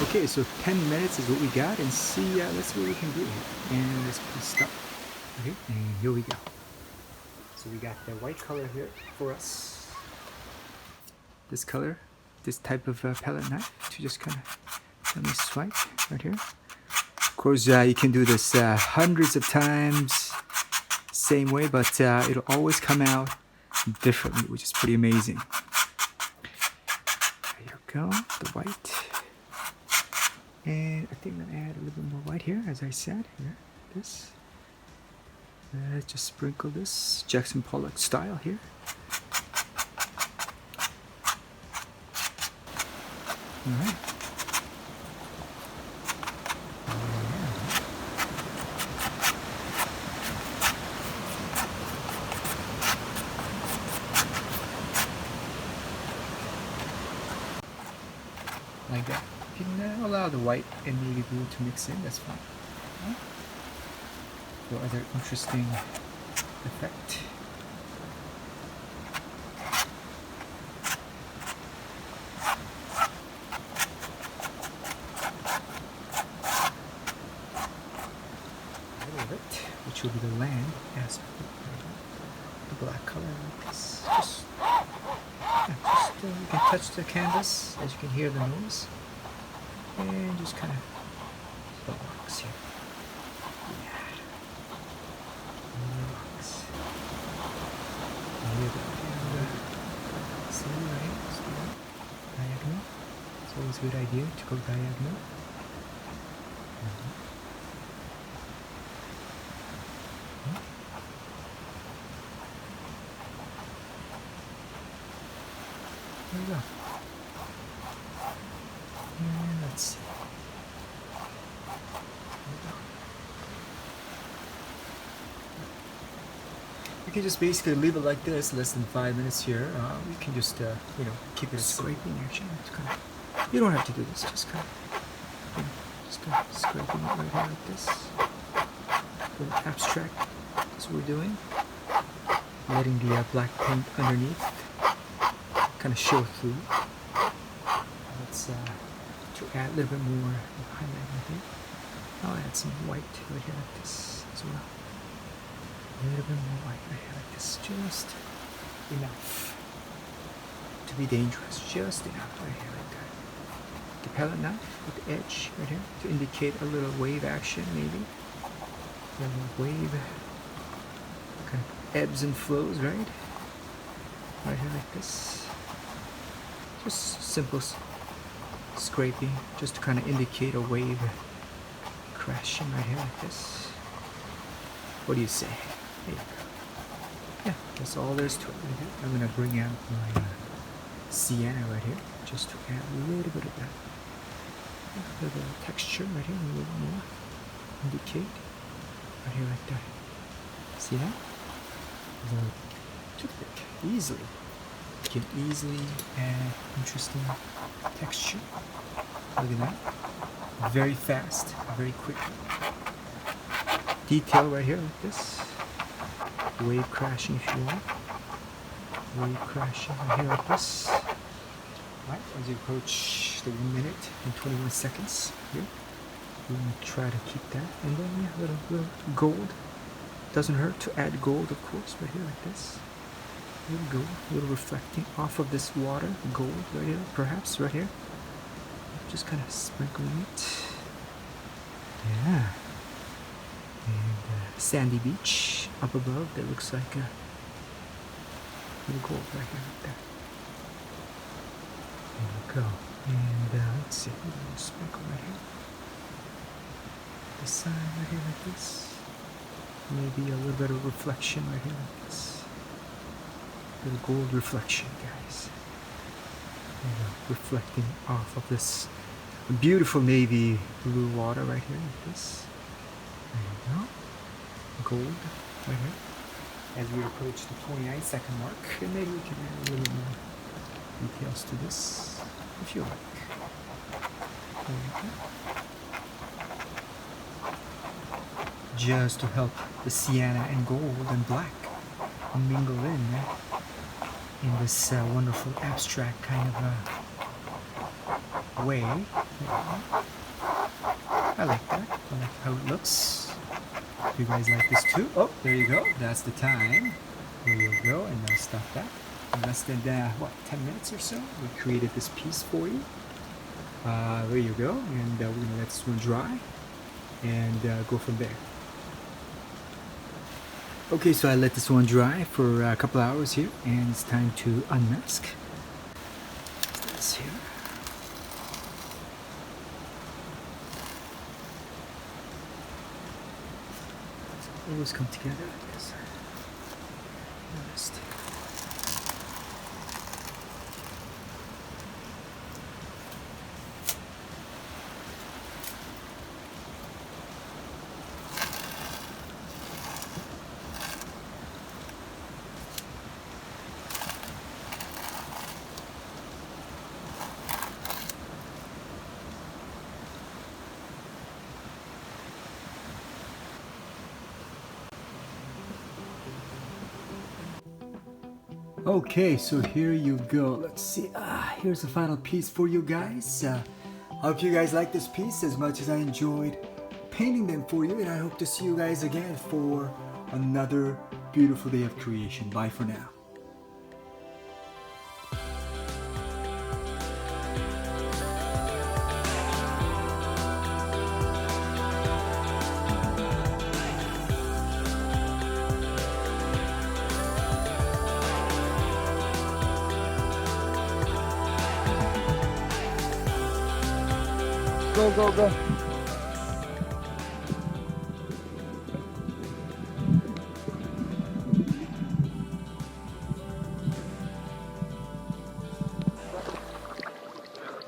Okay, so 10 minutes is what we got, and see, let's see what we can do here. And let's press stop. Okay, and here we go. So we got the white color here for us. This color, this type of palette knife to just kind of let me swipe right here. Of course, you can do this hundreds of times, same way, but it'll always come out differently, which is pretty amazing. There you go, the white. And I think I'm gonna add a little bit more white here, as I said. Here, this. Let's just sprinkle this Jackson Pollock style here. All right. Like that. You can allow the white and navy blue to mix in, that's fine. For other interesting effect. A little bit, which will be the land as the black color like this. You can touch the canvas as you can hear the noise, and just kind of relax here. Yeah. Relax. Here we go. See, right? Diagonal. It's always a good idea to go diagonal. There we go. And let's see. You can just basically leave it like this, less than 5 minutes here. You can just, keep it scraping action. It's kind of, you don't have to do this. Just kind of, scraping it right here like this. A little abstract. That's what we're doing. Letting the black paint underneath kind of show through. Let's to add a little bit more highlight right here. I'll add some white right here like this as well. A little bit more white right here like this. Just enough to be dangerous. Just enough right here like that. The palette knife with the edge right here to indicate a little wave action maybe. A little wave kind of ebbs and flows, right? Right here like this. Just simple scraping, just to kind of indicate a wave crashing right here like this. What do you say? There you go. Yeah, that's all there is to it right here. I'm going to bring out my sienna right here, just to add a little bit of that. A little bit of texture right here, a little more. Indicate. Right here like that. See that? The toothpick, easily. You can easily add interesting texture. Look at that. Very fast, very quick. Detail right here like this. Wave crashing if you want. Wave crashing right here like this. Right, as you approach the 1 minute and 21 seconds here. We want to try to keep that. And then yeah, a little gold. Doesn't hurt to add gold, of course, right here like this. A little gold, a little reflecting off of this water. Gold right here, perhaps, right here. Just kind of sprinkling it. Yeah. And sandy beach up above that looks like a little gold right here like that. There we go. And let's see, a little sprinkle right here. The side right here like this. Maybe a little bit of reflection right here like this. A little gold reflection, guys. Reflecting off of this beautiful navy blue water right here like this. There you go. Gold right here. As we approach the 29-second mark, and maybe we can add a little more details to this if you like. There you go. Just to help the sienna and gold and black mingle in this wonderful abstract kind of way. I like that. I like how it looks. You guys like this too? Oh, there you go. That's the time. There you go. And now stop that. In less than, what, 10 minutes or so, we created this piece for you. There you go. And we're going to let this one dry and go from there. Okay, so I let this one dry for a couple hours here, and it's time to unmask. What's this here? It's always come together like this. Noticed. Okay, so here you go. Let's see. Here's the final piece for you guys. I hope you guys like this piece as much as I enjoyed painting them for you, and I hope to see you guys again for another beautiful day of creation. Bye for now. Go, go, go.